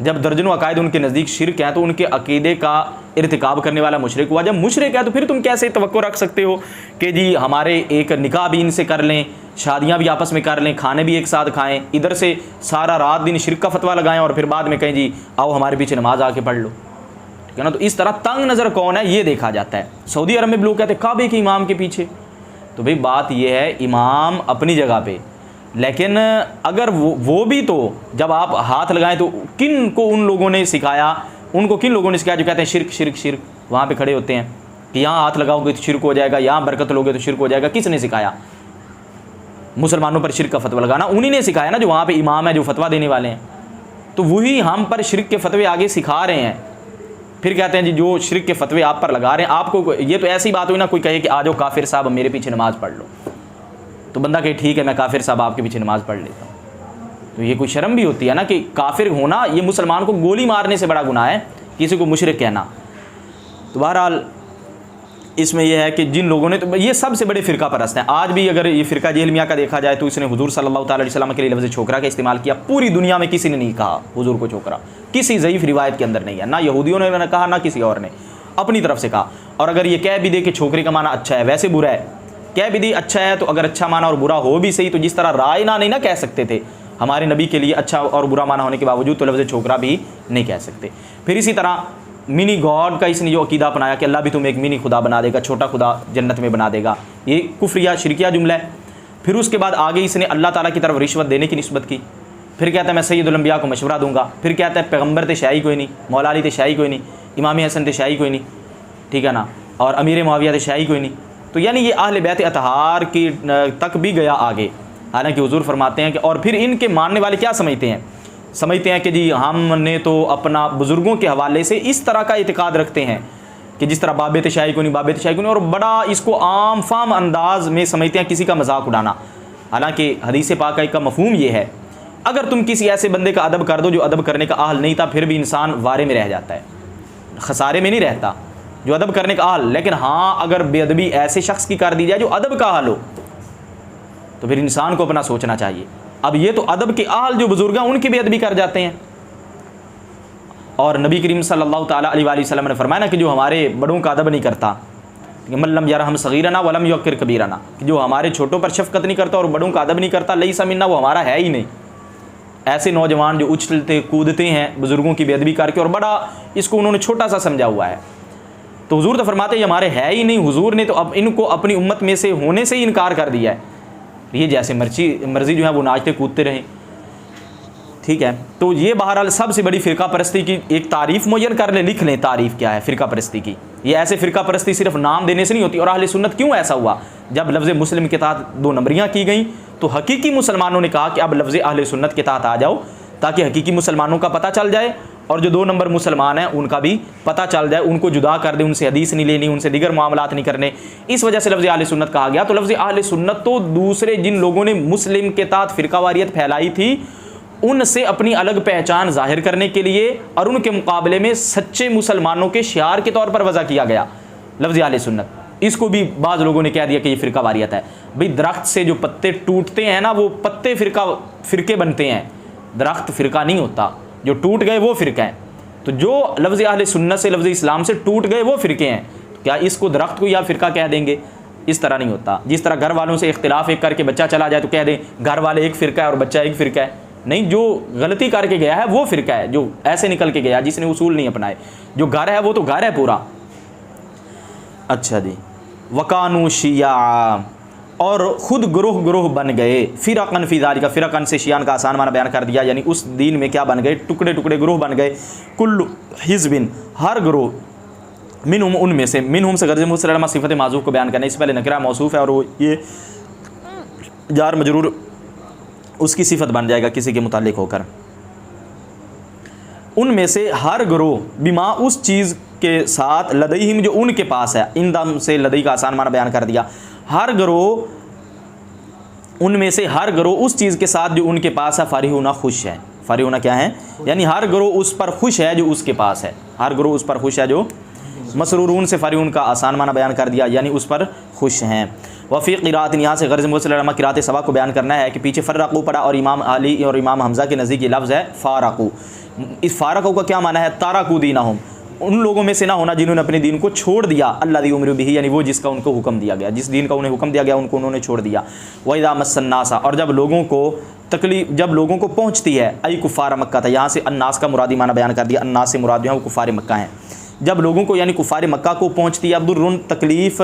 जब दर्जनों अकायद उनके नज़दीक शिरक हैं तो उनके अकीदे का इर्तिकाब करने वाला मुशरिक हुआ। जब मुशरिक है तो फिर तुम कैसे तवक्को रख सकते हो कि जी हमारे एक निकाह भी इनसे कर लें, शादियां भी आपस में कर लें, खाने भी एक साथ खाएं, इधर से सारा रात दिन शिरक का फतवा लगाएं और फिर बाद में कहें जी आओ हमारे पीछे नमाज आके पढ़ लो, ठीक है ना। तो इस तरह तंग नज़र कौन है ये देखा जाता है। सऊदी अरब में भी लोग कहते हैं काबे के इमाम के पीछे। तो भाई बात यह है, इमाम अपनी जगह पे, लेकिन अगर वो भी तो जब आप हाथ लगाएं तो किन को उन लोगों ने सिखाया, उनको किन लोगों ने सिखाया जो कहते हैं शिरक शिरक शिरक, वहाँ पे खड़े होते हैं कि यहाँ हाथ लगाओगे तो शिरक हो जाएगा, यहाँ बरकत लोगे तो शिरक हो जाएगा। किसने सिखाया मुसलमानों पर शिरक का फतवा लगाना? उन्हीं ने सिखाया ना, जो वहाँ पे इमाम है, जो फतवा देने वाले हैं। तो वही हम पर शिरक के फतवे आगे सिखा रहे हैं। फिर कहते हैं जी जो शिरक के फतवे आप पर लगा रहे हैं, आपको ये तो ऐसी बात हुई ना, कोई कहे कि आ जाओ काफिर साहब मेरे पीछे नमाज़ पढ़ लो, तो बंदा कहे ठीक है मैं काफिर साहब आपके पीछे नमाज़ पढ़ लेता हूँ। तो ये कोई शर्म भी होती है ना कि काफिर होना, ये मुसलमान को गोली मारने से बड़ा गुनाह है किसी को मुशरिक कहना। तो बहरहाल इसमें यह है कि जिन लोगों ने, तो ये सबसे बड़े फ़िरका परस्त हैं। आज भी अगर ये फ़िरका जहलमिया का देखा जाए तो इसने हुजूर सल्लल्लाहु अलैहि वसल्लम के लिए लफ्ज़ छोकरा का इस्तेमाल किया। पूरी दुनिया में किसी ने नहीं कहा हुजूर को छोकरा, किसी ज़ईफ़ रिवायत के अंदर नहीं है, ना यहूदियों ने कहा ना किसी और ने, अपनी तरफ से कहा। और अगर ये कह भी दे कि छोकरे का माना अच्छा है, वैसे बुरा है, कह भी दे अच्छा है, तो अगर अच्छा माना और बुरा हो भी सही, तो जिस तरह राय ना नहीं ना कह सकते थे हमारे नबी के लिए अच्छा और बुरा माना होने के बावजूद, तो लफ्ज़ छोकरा भी नहीं कह सकते। फिर इसी तरह मिनी गॉड का इसने जो अकीदा अपनाया कि अल्लाह भी तुम्हें एक मिनी खुदा बना देगा, छोटा खुदा जन्नत में बना देगा, ये कुफ्रिया शिरकिया जुमला है। फिर उसके बाद आगे इसने अल्लाह ताला की तरफ रिश्वत देने की निस्बत की। फिर कहता है मैं सैयदुल अंबिया को मशवरा दूंगा। फिर कहता है पैगम्बर ते शाही कोई नहीं, मौला अली ते शाही कोई नहीं, इमाम हसन ते शाही कोई नहीं, ठीक है ना, और अमीर मुआविया ते शाही कोई नहीं। तो यानी ये अहले बैत अतहार की तक भी गया आगे। हालांकि हुजूर फरमाते हैं कि और फिर इनके मानने वाले क्या समझते हैं, समझते हैं कि जी हमने तो अपना बुज़ुर्गों के हवाले से इस तरह का इतिकाद रखते हैं कि जिस तरह बाबे तशाही को नहीं, बाबे तशाही को नहीं, और बड़ा इसको आम फाम अंदाज में समझते हैं किसी का मजाक उड़ाना। हालांकि हदीस पाक का मफहूम ये है, अगर तुम किसी ऐसे बंदे का अदब कर दो जो अदब करने का अहल नहीं था, फिर भी इंसान वारे में रह जाता है, खसारे में नहीं रहता जो अदब करने का अहल। लेकिन हाँ, अगर बेअदबी ऐसे शख्स की कर दी जाए जो अदब का अहल हो, तो फिर इंसान को अपना सोचना चाहिए। अब ये तो अदब के अहल जो बुजुर्ग हैं उनकी बेअदबी कर जाते हैं। और नबी करीम सल्लल्लाहु ताला अलैहि वसल्लम ने फरमाया ना कि जो हमारे बड़ों का अदब नहीं करता, मल्लम यरहम सगीरना वलम युक्किर कबीरना, कि जो हमारे छोटों पर शफकत नहीं करता और बड़ों का अदब नहीं करता, लईसा मिन्ना, वो हमारा है ही नहीं। ऐसे नौजवान जो उछलते कूदते हैं बुजुर्गों की बेअदबी करके, और बड़ा इसको उन्होंने छोटा सा समझा हुआ है। तो हुजूर तो फरमाते ये हमारे है ही नहीं। हुजूर ने तो अब इनको अपनी उम्मत में से होने से ही इनकार कर दिया है। ये जैसे मर्जी जो है वो नाचते कूदते रहें, ठीक है। तो ये बहरहाल सबसे बड़ी फ़िरका परस्ती की एक तारीफ़ मुय्यन कर ले, लिख लें तारीफ़ क्या है फ़िरका परस्ती की। ये ऐसे फ़िरका परस्ती सिर्फ नाम देने से नहीं होती। और अहले सुन्नत क्यों ऐसा हुआ, जब लफ्ज़ मुस्लिम के तहत 2 नंबरियाँ की गई तो हकीकी मुसलमानों ने कहा कि अब लफ्ज़ अहले सुन्नत के तहत आ जाओ, ताकि हकीकी मुसलमानों का पता चल जाए और जो 2 नंबर मुसलमान हैं उनका भी पता चल जाए, उनको जुदा कर दे, उनसे हदीस नहीं लेनी, उनसे दीगर मामलात नहीं करने। इस वजह से लफ्ज़ अहले सुन्नत कहा गया। तो लफ्ज़ अहले सुन्नत तो दूसरे जिन लोगों ने मुस्लिम के तहत फ़िरकावारियत फैलाई थी उनसे अपनी अलग पहचान जाहिर करने के लिए और उनके मुकाबले में सच्चे मुसलमानों के शियार के तौर पर वज़ा किया गया लफ्ज़ अहले सुन्नत। इसको भी बाज़ लोगों ने कह दिया कि ये फ़िरका वारियत है। भाई दरख्त से जो पत्ते टूटते हैं ना, वो पत्ते फ़िरके बनते हैं, दरख्त फ़िरका नहीं होता। जो टूट गए वो फ़िरका है। तो जो लफ्ज़ अहले सुन्नत से, लफ्ज़ इस्लाम से टूट गए वो फ़िरके हैं। तो क्या इसको दरख्त को या फ़िरका कह देंगे? इस तरह नहीं होता। जिस तरह घर वालों से इख्तिलाफ एक करके बच्चा चला जाए तो कह दें घर वाले एक फ़िरका है और बच्चा एक फ़िरका है। नहीं, जो गलती करके गया है वो फ़िरका है, जो ऐसे निकल के गया जिसने उसूल नहीं अपनाए। जो घर है वो तो घर है पूरा। अच्छा जी, वकानू शिया, और ख़ुद ग्रोह ग्रोह बन गए। फ़िरक़न फ़ी ज़ालिका, फ़िरक़न से शियान का आसान माना बयान कर दिया, यानी उस दीन में क्या बन गए? टुकड़े टुकड़े ग्रोह बन गए। कुल्लु हिज़्बिन, हर ग्रोह, मिनहुम उनमें से, मिनहुम से गर्ज़ मुसलमा सिफ़त माज़ूफ़ को बयान करना। इससे पहले नकरा मौसूफ़ है और वो ये जार मजरूर उसकी सिफ़त बन जाएगा किसी के मुतालिक होकर। उनमें से हर ग्रोह, बिमा उस चीज़ के साथ, लदईहिम जो उनके पास है, इन दम से लदई का आसान माना बयान कर दिया। हर ग्रोह, उनमें से हर ग्रोह उस चीज़ के साथ जो उनके पास है, फ़ारिहूना खुश है। फ़ारिहूना क्या है? यानी हर ग्रोह उस पर खुश है जो उसके पास है। हर ग्रोह उस पर खुश है जो, मसरूरून से फ़ारिहून का आसान माना बयान कर दिया, यानी उस पर खुश हैं। वफ़ी क़िराअत, यहाँ से गर्ज़ मुसलमा क़िराअत सबा को बयान करना है कि पीछे फ़र्रक़ू पड़ा और इमाम अली और इमाम हमज़ा के नज़दीक ये लफ्ज़ है फ़ारक़ू। इस फ़ारक़ू का क्या माना है? तारकू दीनहुम, उन लोगों में से ना होना जिन्होंने अपने दीन को छोड़ दिया। अल्लाज़ी उमिरू बिही, यानी वो जिसका उनको हुक्म दिया गया, जिस दीन का उन्हें हुक्म दिया गया उनको उन्होंने छोड़ दिया। व इज़ा मस्सन्नासा, और जब लोगों को तकलीफ, जब लोगों को पहुँचती है, आई कुफ़ार मक्का था, यहाँ से अन्नास का मुरादी माना बयान कर दिया। अन्नास से मुराद जो है वो कुफ़ार मक्का हैं। जब लोगों को यानी कुफ़ार मक्का को पहुँचती है अब्दुर्रुन तकलीफ़,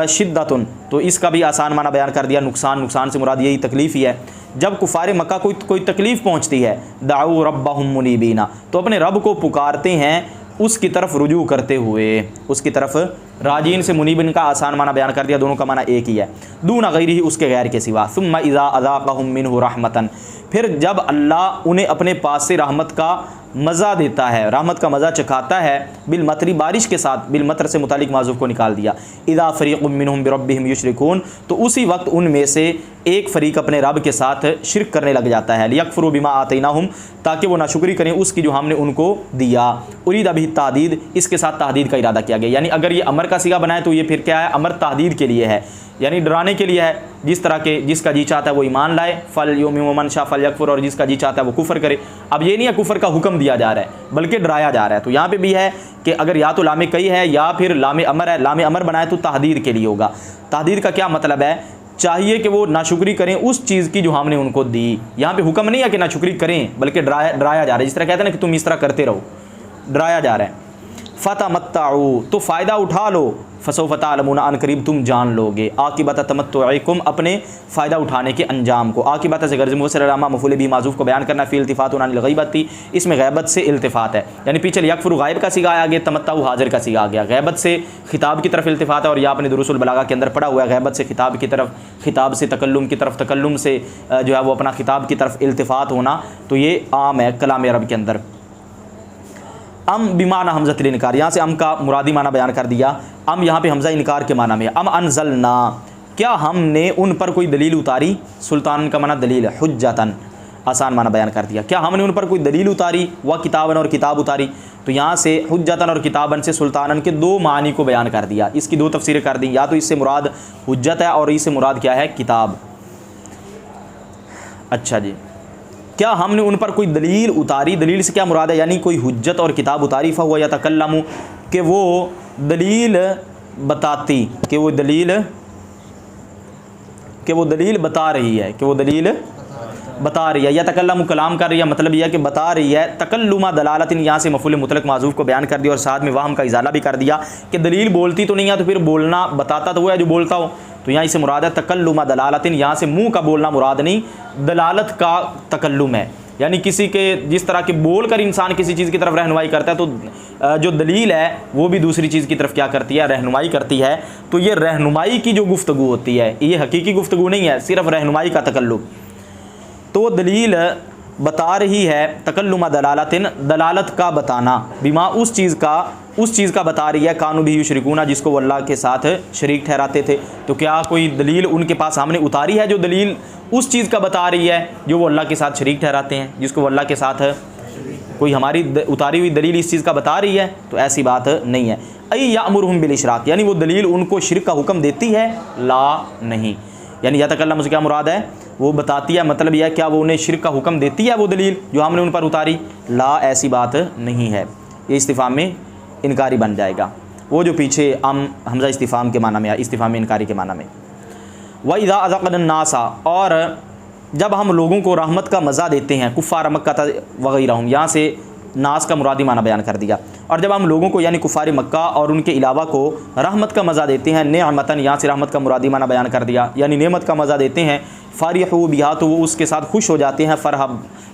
शिद्दतुन, तो इसका भी आसान माना बयान कर दिया, नुकसान। नुकसान से मुराद यही तकलीफ़ ही है। जब कुफ़ार मक्का को कोई तकलीफ़ पहुँचती है, दाऊ रब्बहुम मुनीबीना, तो अपने रब को पुकारते हैं उसकी तरफ रुजू करते हुए, उसकी तरफ। राजीन से मुनीबिन का आसान माना बयान कर दिया, दोनों का माना एक ही है। दूना गैरिही, उसके गैर के सिवा। सुम्मा इज़ा अज़ाक़हुम मिन्हु रहमतन, फिर जब अल्लाह उन्हें अपने पास से रहमत का मज़ा देता है, रहमत का मज़ा चखाता है, बिलमतरी, बारिश के साथ, बिलमतर से मुतालिक माज़ूफ़ को निकाल दिया। इज़ा फ़रीक़ुम मिन्हुम बिरब्बिहिम युशरिकून, तो उसी वक्त उनमें से एक फ़रीक़ अपने रब के साथ शिरक करने लग जाता है। लियकफ़ुरू बिमा आतैनाहुम, ताकि वो नाशुक्री करें उसकी जो हमने उनको दिया। उरीदा बिही तादीद, इसके साथ तादीद का इरादा किया गया, यानी अगर ये अमर का सिगा बनाए तो ये फिर क्या है? अमर तादीद के लिए है, यानी डराने के लिए है। जिस तरह के जिसका जी चाहता है वो ईमान लाए, फल युमिन मन शाह फल यकफुर, और जिसका जी चाहता है वो कुफ़र करे। अब ये नहीं है कुफ़र का हुक्म दिया जा रहा है बल्कि डराया जा रहा है। तो यहाँ पे भी है कि अगर या तो लामे कई है या फिर लामे अमर है। लामे अमर बनाए तो तहदीद के लिए होगा। तहदीद का क्या मतलब है? चाहिए कि वो नाशुक्री करें उस चीज़ की जो हमने उनको दी। यहाँ पे हुक्म नहीं है कि नाशुक्री करें, बल्कि डराया जा रहा है। जिस तरह कहते हैं ना कि तुम इस तरह करते रहो, डराया जा रहा है। फ़तमत्ताऊ, तो फ़ायदा उठा लो। फसौफ़ तअलमून, अन करीब तुम जान लोगे। आकिबत तमत्तुइकुम, अपने फ़ायदा उठाने के अंजाम को। आकिबत से गर्ज़ मुसलमा मफ़ूल भी माज़ूफ़ को बयान करना। फ़ी इल्तिफ़ातुन अनिल ग़ीबती, इसमें गैबत से इल्तिफ़ात है, यानी पीछे यकफ़ुरु गायब का सीगा आ गया, तमत्ताउ हाज़िर का सीगा आ गया। गैबत से खिताब की तरफ इल्तिफ़ात है, और यह अपने दुरूसुल बलागा के अंदर पड़ा हुआ है। गैबत से खिताब की तरफ, खिताब से तकल्लुम की तरफ, तकल्लुम से जो है वो अपना खिताब की तरफ इल्तिफ़ात होना, तो ये आम है कलाम अरब के अंदर। अम बिमाना हमज़तुल इनकार, यहाँ से अम का मुरादी माना बयान कर दिया। अम यहाँ पे हमज़ा इनकार के माना में। अम अनज़लना, क्या हमने उन पर कोई दलील उतारी? सुल्तान का माना दलील है, हुज्जतन, आसान माना बयान कर दिया। क्या हमने उन पर कोई दलील उतारी? व किताबन, और किताब उतारी। तो यहाँ से हुज्जतन और किताबन से सुल्तानन के दो मानी को बयान कर दिया। इसकी दो तफसीरें कर दी, या तो इससे मुराद हुज्जत है और इससे मुराद क्या है? किताब। अच्छा जी, क्या हमने उन पर कोई दलील उतारी? दलील से क्या मुराद है? यानी कोई हुज्जत और किताब उतारी। फ़हुवा यतकल्लमु, कि वो दलील बताती, कि वो दलील बता रही है, कि वो दलील बता रही है। या तकल्लमु, कलाम कर रही है, मतलब यह कि बता रही है। तकल्लुमा दलालतिन, यहाँ से मफ़ूल मुतलक माज़ूफ़ को बयान कर दिया और साथ में वाहम का इज़ाला भी कर दिया कि दलील बोलती तो नहीं है, तो फिर बोलना बताता तो वो है जो बोलता हो। तो यहाँ इसे मुराद है तकल्लुमा दलालतिन, यहाँ से मुँह का बोलना मुराद नहीं, दलालत का तकल्लुम है, यानी किसी के जिस तरह के बोल कर इंसान किसी चीज़ की तरफ रहनुमाई करता है, तो जो दलील है वो भी दूसरी चीज़ की तरफ क्या करती है? रहनुमाई करती है। तो ये रहनुमाई की जो गुफ्तगू होती है, ये हकीकी गुफ्तगू नहीं है, सिर्फ रहनुमाई का तकल्लुम। तो दलील बता रही है, तकल्लुमा दलालतिन, दलालत का बताना, बिमा उस चीज़ का बता रही है, कानू भी युशरिकूना, जिसको वो अल्लाह के साथ शरीक ठहराते थे। तो क्या कोई दलील उनके पास सामने उतारी है जो दलील उस चीज़ का बता रही है जो वो अल्लाह के साथ शरीक ठहराते हैं, जिसको वो अल्लाह के साथ कोई हमारी उतारी हुई दलील इस चीज़ का बता रही है? तो ऐसी बात नहीं है। अई यामुरुहुम बिल इशराक, यानी वो दलील उनको शिरक का हुक्म देती है? ला, नहीं। यानी यतकल्लम से क्या मुराद है? वो बताती है, मतलब यह क्या वो उन्हें शिरक का हुक्म देती है वो दलील जो हमने उन पर उतारी? ला, ऐसी बात नहीं है। ये इस्तिफाम में इनकारी बन जाएगा, वो जो पीछे हमज़ा इस्तिफाम के माना में आया, इस्तिफाम में इनकारी के माना में। व इज़ा अज़क़ना नासा, और जब हम लोगों को रहमत का मज़ा देते हैं, कुफ़ार मक्का वग़ैरहुम, यहाँ से नास का मुरादी माना बयान कर दिया। और जब हम लोगों को यानी कुफ़ार मक्का और उनके अलावा को रहमत का मज़ा देते हैं, नेमतन, यहाँ से रहमत का मुरादी माना बयान कर दिया, यानी नेमत का मज़ा देते हैं, फ़रिहू बिहा, तो वो उसके साथ खुश हो जाते हैं, फ़रह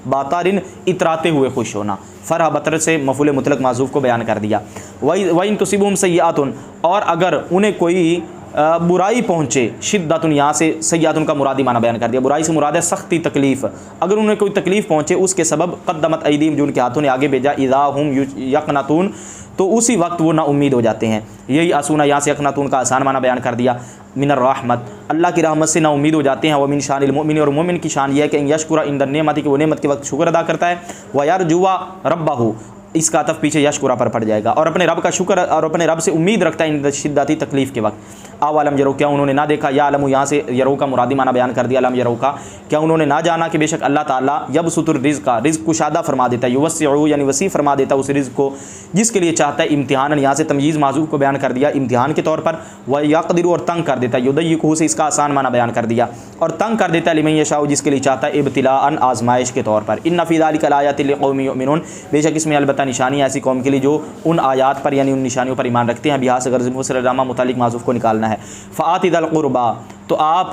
बातारिन, इतराते हुए खुश होना, फ़रह बतर से मफ़ूल मुतलक माज़ूफ़ को बयान कर दिया। वइन तुसिबुहुम सय्यातुन, और अगर उन्हें कोई बुराई पहुँचे, शिद्दतुन, यहाँ से सय्यातुन का मुरादी माना बयान कर दिया, बुराई से मुराद है सख्ती, तकलीफ़। अगर उन्हें कोई तकलीफ़ पहुँचे उसके सबब क़द्दमत अयदीहिम, जो उनके हाथों ने आगे भेजा, इज़ा हुम यक़नतून, तो उसी वक्त वो ना उम्मीद हो जाते हैं। यही आसूना, यहाँ से यक़नतून का आसान माना बयान कर दिया। मिनर रहमत, अल्लाह की रहमत से ना उम्मीद हो जाते हैं। व मिन शानिल मुमिन, और मोमिन की शान यह है कि यशकुरा इंदर नेमत, कि वो नेमत के वक्त शुक्र अदा करता है। व यरजुवा रब्बहू, इसका अतफ़ पीछे यशकुरा पर पड़ जाएगा, और अपने रब का शुक्र और अपने रब से उम्मीद रखता है इन शिद्दती तकलीफ़ के वक्त। आलम यरो, क्या उन्होंने ना देखा? या अलमु, यहाँ से यरो का मुरादी माना बयान कर दिया, अलम यरो का, क्या उन्होंने ना जाना कि बेशक अल्लाह ताला यबसुतुर रिज़्क़ का, रिज़्क़ कुशादा फरमा देता है, युवस्सिउ, यानी वसी फरमा देता है उस रिज़्क़ को जिसके लिए चाहता है, इम्तिहान, यहाँ से तमयीज़ माज़ूफ़ को बयान कर दिया, इम्तिहान के तौर पर। व यक़दिरु, और तंग कर देता है, युदय्यिकुहु से इसका आसान माना बयान कर दिया, और तंग कर देता है, लिमन यशाउ, जिसके लिए चाहता है, इब्तिलाअन, आज़माइश के तौर पर। इन्ना फ़ी ज़ालिका लायातिन लिक़ौमिन युमिनून, बेशक इसमें अलबत्ता निशानी ऐसी कौम के लिए जो उन आयात पर यानी उन निशानियों पर ईमान रखते हैं। बिहार से गर्ज़ मुसलमा मुतालिक माज़ूफ़ को निकालना है। फ़ातिदल क़ुरबा, तो आप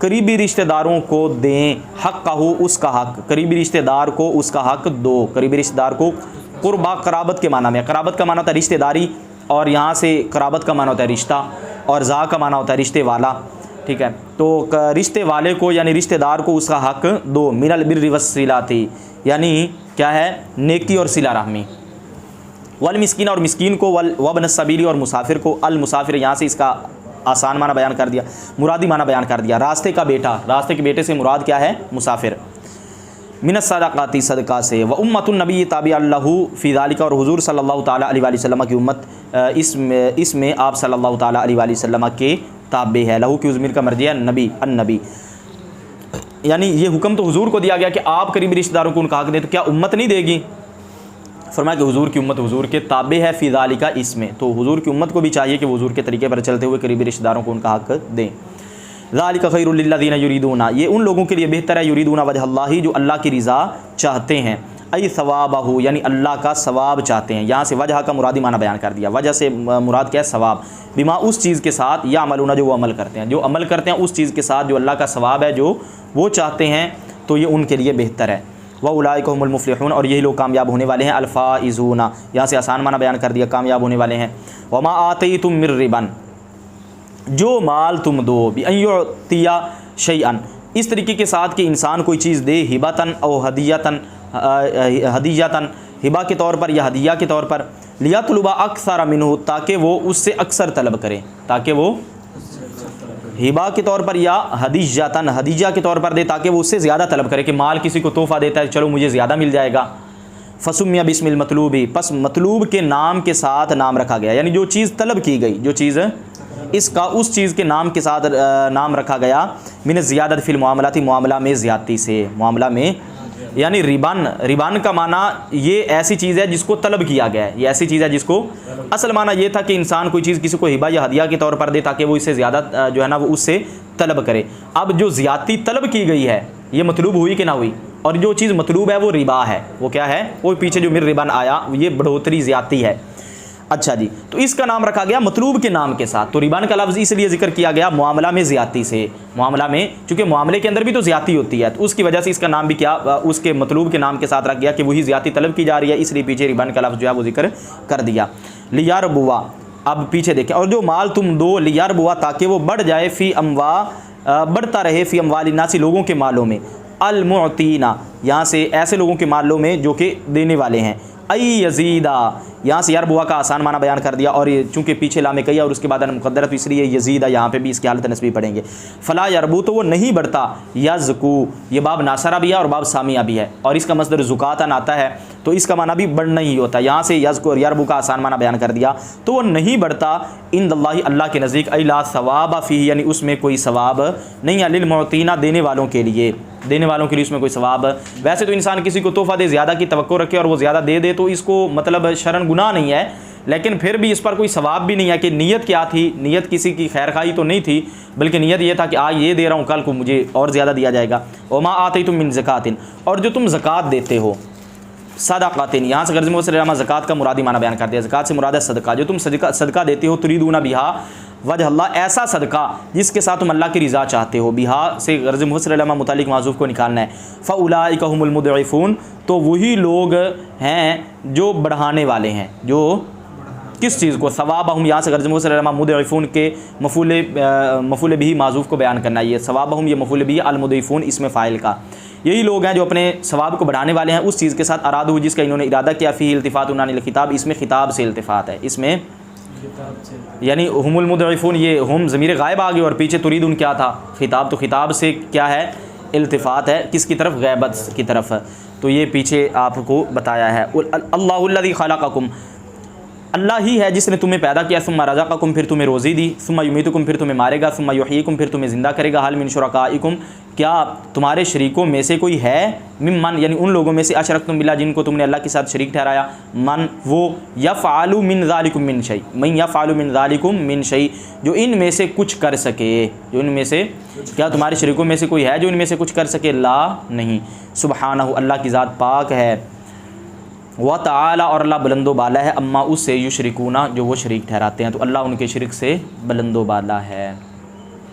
करीबी रिश्तेदारों को दें, हक़्क़हु, उसका हक़, करीबी रिश्तेदार को उसका हक़ दो, करीबी रिश्तेदार को। क़ुरबा क़राबत के माना में, क़राबत का माना होता है रिश्तेदारी, और यहाँ से क़राबत का माना होता है रिश्ता, और ज़ा का माना होता है रिश्ते वाला, ठीक है। तो रिश्ते वाले को यानी रिश्तेदार को उसका हक़ दो। मिनल बिर्रि वस्सिलाती, यानी क्या है? नेकी और सिला रहमी। वल मिस्कीन, और मिस्कीन को, वबन सबीली, और मुसाफिर को। अल मुसाफिर, यहाँ से इसका आसान माना बयान कर दिया, मुरादी माना बयान कर दिया, रास्ते का बेटा, रास्ते के बेटे से मुराद क्या है? मुसाफिर। मिनस सदक़ाती, सदका से। व उम्मतुन नबी ताबिअ लहू फ़ी ज़ालिका, और हुज़ूर सल्लल्लाहु ताला अलैहि वसल्लम की उम्मत इसमें आप सल्लल्लाहु ताला अलैहि वसल्लम के ताबे है। लहू की उज़मीर का मर्जी है नबी, अन्नबी, यानी ये हुक्म तो हुज़ूर को दिया गया कि आप करीबी रिश्तेदारों को उनका हक़ दें, तो क्या उम्मत नहीं देगी? फरमाया कि हुज़ूर की उम्मत हुज़ूर के ताबे है फ़ी ज़ालिका, इसमें। तो हुज़ूर की उम्मत को भी चाहिए कि हुज़ूर के तरीके पर चलते हुए करीबी रिश्तेदारों को उनका हक़ दें। ज़ालिका खैरुल लिल्लज़ीना युरीदूना, ये उन लोगों के लिए बेहतर है, युरीदूना वजहल्लाही, जो अल्लाह की रज़ा चाहते हैं, अई सवाबहू, यानी अल्लाह का सवाब चाहते हैं। यहाँ से वजह का मुरादी माना बयान कर दिया, वजह से मुराद क्या है? सवाब। बिमा, उस चीज़ के साथ, या अमलूना, जो वो अमल करते हैं, जो अमल करते हैं उस चीज़ के साथ जो अल्लाह का सवाब है, जो वो चाहते हैं, तो ये उनके लिए बेहतर है। व उलाइका हुमुल मुफ़्लिहून, और यही लोग कामयाब होने वाले हैं। अल्फ़ाइज़ूना, यहाँ से आसान माना बयान कर दिया, कामयाब होने वाले हैं। वमा आतईतुम मिर रिबन, जो माल तुम दो, बिअन युतिया शैअन, इस तरीके के साथ कि इंसान कोई चीज़ दे, हिबतन और हदियतन, हदियतन, हिबा के तौर पर या हदिया के तौर पर, लियतलुबा अक्सर मिनहु, ताकि वो उससे अक्सर तलब करे, ताकि वो हिबा के तौर पर या हदीजातन, हदीजा के तौर पर दे, ताकि वो उससे ज़्यादा तलब करे, कि माल किसी को तोहफ़ा देता है, चलो मुझे ज़्यादा मिल जाएगा। फसुमिया बिस्मिल मतलूबी, पस मतलूब के नाम के साथ नाम रखा गया, यानी जो चीज़ तलब की गई, जो चीज़ इसका उस चीज़ के नाम के साथ नाम रखा गया। मिन ज़ियादत फिल मुआमलाती, मामला में ज़्यादती से, मामला में, यानी रिबान, रिबान का माना ये ऐसी चीज़ है जिसको तलब किया गया है, ये ऐसी चीज़ है जिसको, असल माना ये था कि इंसान कोई चीज़ किसी को हिबा या हदिया के तौर पर दे, ताकि वो इससे ज़्यादा जो है ना वो उससे तलब करे। अब जो ज़्यादती तलब की गई है, ये मतलूब हुई कि ना हुई? और जो चीज़ मतलूब है वो रिबा है, वो क्या है? वो पीछे जो मिर रिबान आया, ये बढ़ोतरी ज़्यादती है। अच्छा जी, तो इसका नाम रखा गया मतलूब के नाम के साथ। तो रिबान का लफ्ज़ इसलिए जिक्र किया गया मामला में ज़्यादती से, मामला में, चूँकि मामले के अंदर भी तो ज़्यादती होती है, तो उसकी वजह से इसका नाम भी क्या उसके मतलूब के नाम के साथ रख गया कि वही ज़्यादती तलब की जा रही है, इसलिए पीछे रिबान का लफ्ज़ जो है वो जिक्र कर दिया। लियारबुआ, अब पीछे देखें, और जो माल तुम दो, लियारबुआ, ताकि वो बढ़ जाए, फ़ी अमवा, बढ़ता रहे, फ़ी अमवाल नासी, लोगों के मालों में, अल-मुअतीना, यहाँ से ऐसे लोगों के मालों में जो कि देने वाले हैं, अई यजीदा, यहाँ से यार बुआ का आसान माना बयान कर दिया, और ये चूँकि पीछे लामे कही और उसके बाद मुक़द्दर, तो इसलिए यजीदा यहाँ पे भी इसकी हालत नस्बी पढ़ेंगे। फ़ला यरबू, तो वो नहीं बढ़ता, यज़कू, ये बाब नासरा भी है और बाब सामिया भी है, और इसका मसदर ज़ुकातन आता है। तो इसका माना भी बढ़ना ही होता है। यहाँ से यज़्कुर और यरबु का आसान माना बयान कर दिया, तो वो नहीं बढ़ता इंदल्लाहि अल्लाह के नज़दीक, अला सवाब फ़ीही यानी उसमें कोई सवाब नहीं है, लिल मुअतीना देने वालों के लिए, देने वालों के लिए उसमें कोई सवाब। वैसे तो इंसान किसी को तोहफ़ा दे, ज़्यादा की तवक्को रखे और वो ज़्यादा दे दे तो इसको मतलब शरन गुनाह नहीं है, लेकिन फिर भी इस पर कोई सवाब भी नहीं है कि नीयत क्या थी, नीयत किसी की खैर खाई तो नहीं थी, बल्कि नीयत ये था कि आज ये दे रहा हूँ, कल को मुझे और ज़्यादा दिया जाएगा। वमा आतैतुम मिन ज़कातिन, और जो तुम ज़कात देते हो, सदक़ातिन, यहाँ से गर्ज़ मुफ़स्सिर ज़कात का मुरादी माना बयान कर दिया। ज़कात से मुराद है सदका, जो तुम सदका देते हो, तुरीदूना बिहा वजह अल्लाह, ऐसा सदका जिसके साथ तुम अल्लाह की रज़ा चाहते हो। बिहा से गर्ज़ मुफ़स्सिर मुतालिक माज़ूफ़ को निकालना है। फ़उलाइका हुमुल मुदइफ़ून, तो वही लोग हैं जो बढ़ाने वाले हैं, जो किस चीज़ को, सवाबहुम, यहाँ से गर्ज़ मुफ़स्सिर मुदइफ़ून के मफ़ूल बिही माज़ूफ़ को बयान करना है। ये सवाबहुम, ये मफ़ूल बिही, अल मुदइफ़ून इसमें फ़ाइल का, यही लोग हैं जो अपने सवाब को बढ़ाने वाले हैं उस चीज़ के साथ, अरादू जिसका इन्होंने इरादा किया, फ़ी इल्तिफ़ातुन अनिल खिताब, इसमें खिताब से इल्तिफ़ात है, इसमें यानी हुमुल मुदइफ़ून, ये हम ज़मीर गायब आ गए और पीछे तुरीदुन क्या था, खिताब, तो खिताब से क्या है, इल्तिफ़ात है, किसकी तरफ, गैबत की तरफ, तो ये पीछे आपको बताया है। अल्लाहुल्लज़ी खलक़कुम, अल्लाह ही है जिसने तुम्हें पैदा किया, सुम्मा रज़क़कुम, फिर तुम्हें रोज़ी दी, सुम्मा युमीतुकुम, फिर तुम्हें मारेगा, सुम्मा युहयीकुम, फिर तुम्हें ज़िंदा करेगा, हल मिन शुरकाइकुम, क्या तुम्हारे शरीकों में से कोई है, मिम्मन यानी उन लोगों में से, अशरकतुम बिल्लाह जिनको तुमने अल्लाह के साथ शरीक ठहराया, मन वो, यफ़अलु मिन ज़ालिकुम मिन शै, मन यफ़अलु मिन ज़ालिकुम मिन शै, जो इनमें से कुछ कर सके, जो इनमें से, क्या तुम्हारे शरीकों में से कोई है जो इनमें से कुछ कर सके, ला नहीं, सुबहानहु अल्लाह की ज़ात पाक है, व ताला और अल्लाह बुलंदो बाला है, अम्मा उससे युशरिकूना जो वो शरीक ठहराते हैं, तो अल्लाह उनके शिरक से बुलंदो बाला है।